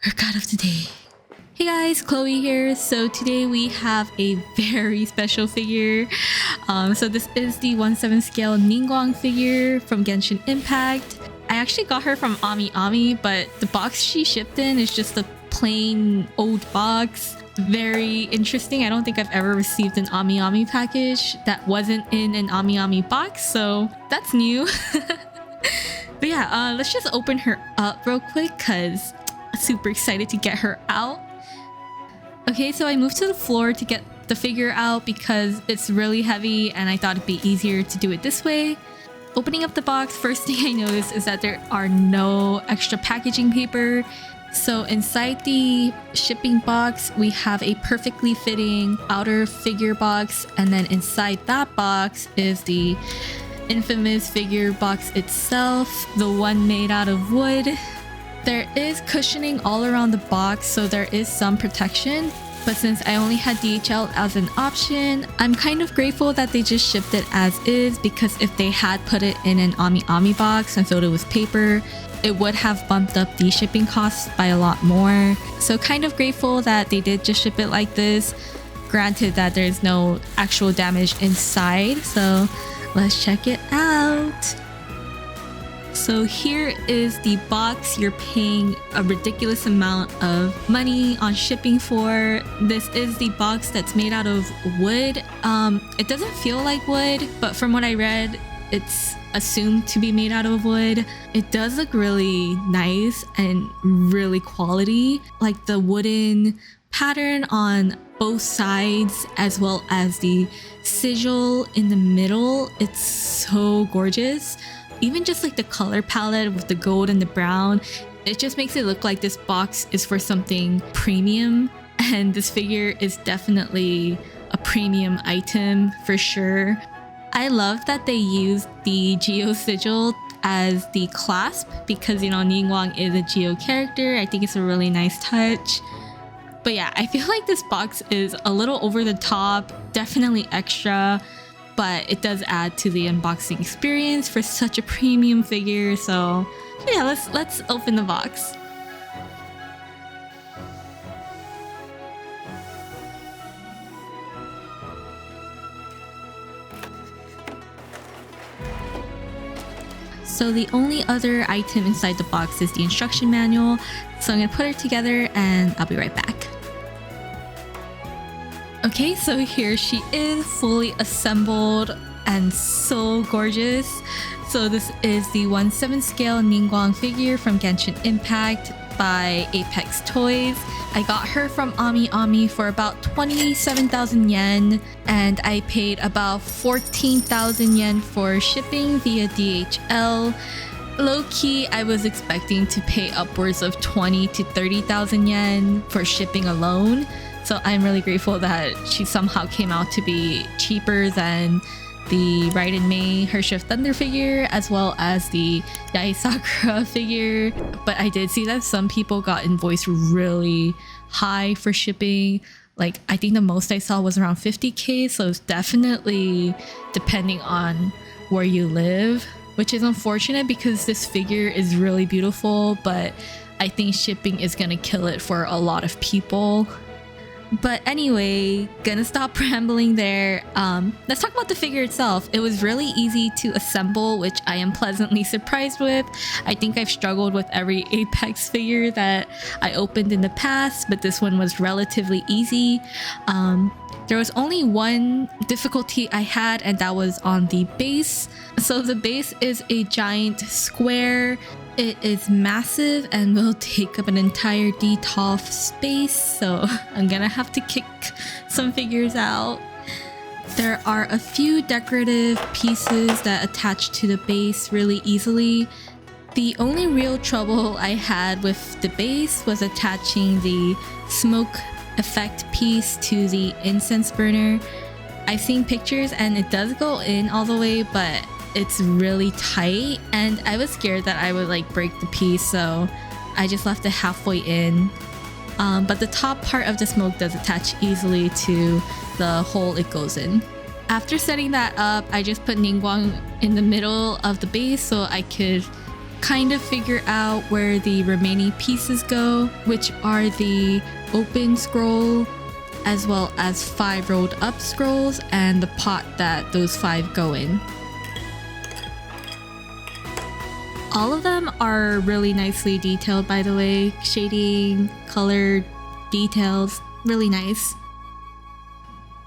Our god of the day. Hey guys, Chloe here. So today we have a very special figure. So this is the 1/7 scale Ningguang figure from Genshin Impact. I actually got her from Ami Ami, but the box she shipped in is just a plain old box. Very interesting. I don't think I've ever received an Ami Ami package that wasn't in an Ami Ami box, so that's new. But yeah, let's just open her up real quick because I'm super excited to get her out. Okay, so I moved to the floor to get the figure out because it's really heavy and I thought it'd be easier to do it this way. Opening up the box, first thing I noticed is that there are no extra packaging paper. So inside the shipping box, we have a perfectly fitting outer figure box, and then inside that box is the infamous figure box itself, the one made out of wood. There is cushioning all around the box, so there is some protection. But since I only had DHL as an option, I'm kind of grateful that they just shipped it as is, because if they had put it in an Ami Ami box and filled it with paper, it would have bumped up the shipping costs by a lot more. So kind of grateful that they did just ship it like this. Granted that there's no actual damage inside, so let's check it out. So here is the box you're paying a ridiculous amount of money on shipping for. This is the box that's made out of wood. It doesn't feel like wood, but from what I read, it's assumed to be made out of wood. It does look really nice and really quality. Like the wooden pattern on both sides as well as the sigil in the middle. It's so gorgeous. Even just like the color palette with the gold and the brown, it just makes it look like this box is for something premium, and this figure is definitely a premium item for sure. I love that they used the Geo sigil as the clasp because, you know, Ningguang is a Geo character. I think it's a really nice touch. But yeah, I feel like this box is a little over the top, definitely extra, but it does add to the unboxing experience for such a premium figure. So yeah, let's open the box. So the only other item inside the box is the instruction manual. So I'm gonna put it together and I'll be right back. Okay, so here she is, fully assembled and so gorgeous. So this is the 1/7 scale Ningguang figure from Genshin Impact by Apex Toys. I got her from Ami Ami for about 27,000 yen, and I paid about 14,000 yen for shipping via DHL. Low-key, I was expecting to pay upwards of 20 to 30,000 yen for shipping alone. So I'm really grateful that she somehow came out to be cheaper than the Raiden Mei Hershey of Thunder figure, as well as the Yai Sakura figure. But I did see that some people got invoiced really high for shipping. Like, I think the most I saw was around 50k, so it's definitely depending on where you live, which is unfortunate because this figure is really beautiful, but I think shipping is gonna kill it for a lot of people. But anyway, gonna stop rambling there. Let's talk about the figure itself. It was really easy to assemble, which I am pleasantly surprised with. I think I've struggled with every Apex figure that I opened in the past, but this one was relatively easy. There was only one difficulty I had, and that was on the base. So the base is a giant square. It is massive and will take up an entire DTOF space, so I'm gonna have to kick some figures out. There are a few decorative pieces that attach to the base really easily. The only real trouble I had with the base was attaching the smoke effect piece to the incense burner. I've seen pictures and it does go in all the way, but it's really tight, and I was scared that I would like break the piece, so I just left it halfway in. But the top part of the smoke does attach easily to the hole it goes in. After setting that up, I just put Ningguang in the middle of the base so I could kind of figure out where the remaining pieces go, which are the open scroll, as well as 5 rolled up scrolls and the pot that those 5 go in. All of them are really nicely detailed, by the way. Shading, color, details, really nice.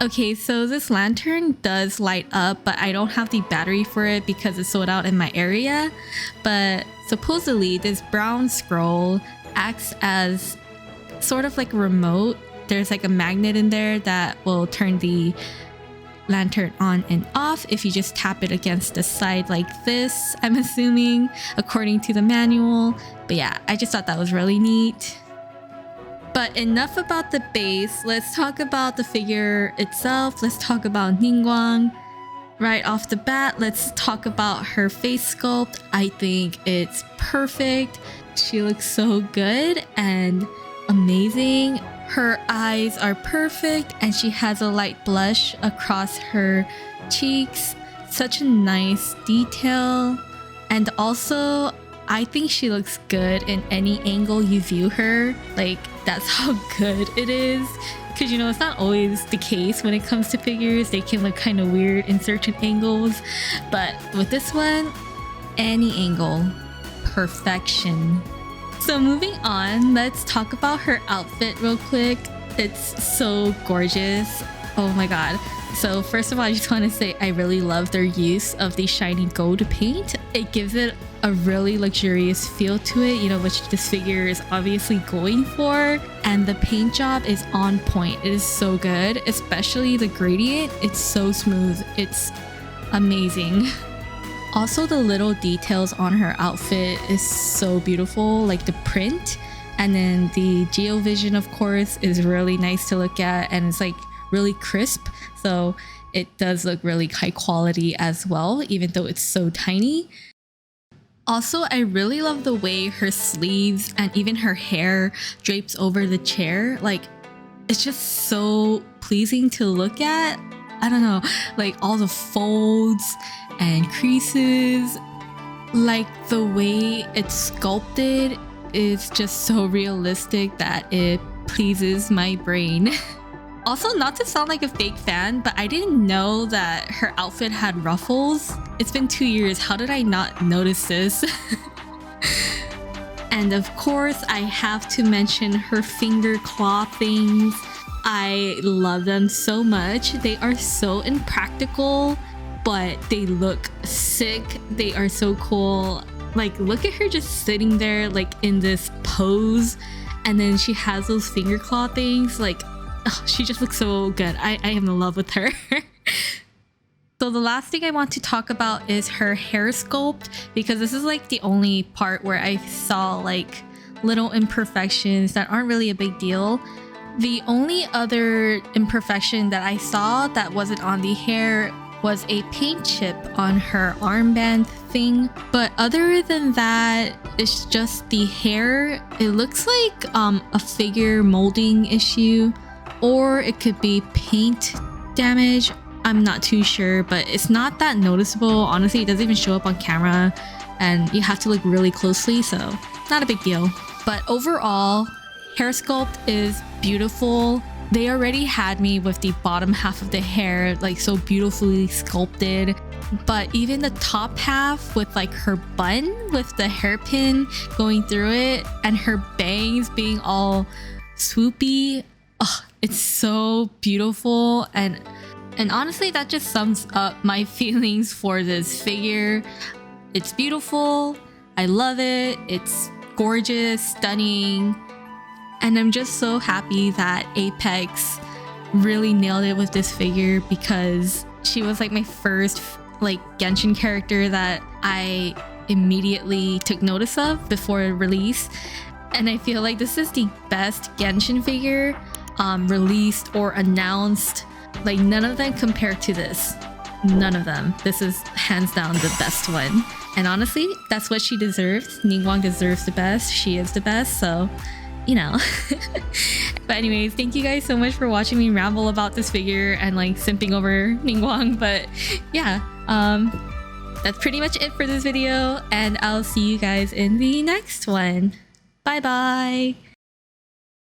Okay, so this lantern does light up, but I don't have the battery for it because it's sold out in my area. But supposedly this brown scroll acts as sort of like a remote. There's like a magnet in there that will turn the lantern on and off if you just tap it against the side like this, I'm assuming, according to the manual. But yeah, I just thought that was really neat. But enough about the base, let's talk about the figure itself. Let's talk about Ningguang. Right off the bat, let's talk about her face sculpt. I think it's perfect. She looks so good and amazing. Her eyes are perfect and she has a light blush across her cheeks. Such a nice detail. And also, I think she looks good in any angle you view her. Like, that's how good it is. Because, you know, it's not always the case when it comes to figures. They can look kind of weird in certain angles. But with this one, any angle, perfection. So moving on, let's talk about her outfit real quick. It's so gorgeous. Oh my god. So first of all, I just want to say I really love their use of the shiny gold paint. It gives it a really luxurious feel to it, you know, which this figure is obviously going for. And the paint job is on point. It is so good, especially the gradient. It's so smooth. It's amazing. Also, the little details on her outfit is so beautiful, like the print, and then the geovision, of course, is really nice to look at, and it's like really crisp, so it does look really high quality as well, even though it's so tiny. Also, I really love the way her sleeves and even her hair drapes over the chair. Like, it's just so pleasing to look at. I don't know, like all the folds and creases, like the way it's sculpted is just so realistic that it pleases my brain. Also, not to sound like a fake fan, but I didn't know that her outfit had ruffles. It's been 2 years, how did I not notice this? And of course, I have to mention her finger claw things. I love them so much. They are so impractical, but they look sick. They are so cool. Like, look at her just sitting there like in this pose, and then she has those finger claw things. Like, oh, she just looks so good. I am in love with her. So the last thing I want to talk about is her hair sculpt, because this is like the only part where I saw like little imperfections that aren't really a big deal. The only other imperfection that I saw that wasn't on the hair was a paint chip on her armband thing. But other than that, it's just the hair. It looks like a figure molding issue, or it could be paint damage. I'm not too sure, but it's not that noticeable. Honestly, it doesn't even show up on camera and you have to look really closely, so not a big deal. But overall, hair sculpt is beautiful. They already had me with the bottom half of the hair like so beautifully sculpted, but even the top half with like her bun with the hairpin going through it and her bangs being all swoopy, oh, it's so beautiful. And honestly, that just sums up my feelings for this figure. It's beautiful, I love it, it's gorgeous, stunning. And I'm just so happy that Apex really nailed it with this figure, because she was like my first like Genshin character that I immediately took notice of before release. And I feel like this is the best Genshin figure released or announced. Like, none of them compare to this. None of them. This is hands down the best one. And honestly, that's what she deserves. Ningguang deserves the best. She is the best, so you know. But anyways, thank you guys so much for watching me ramble about this figure and like simping over Ningguang. But yeah, that's pretty much it for this video, and I'll see you guys in the next one. Bye bye!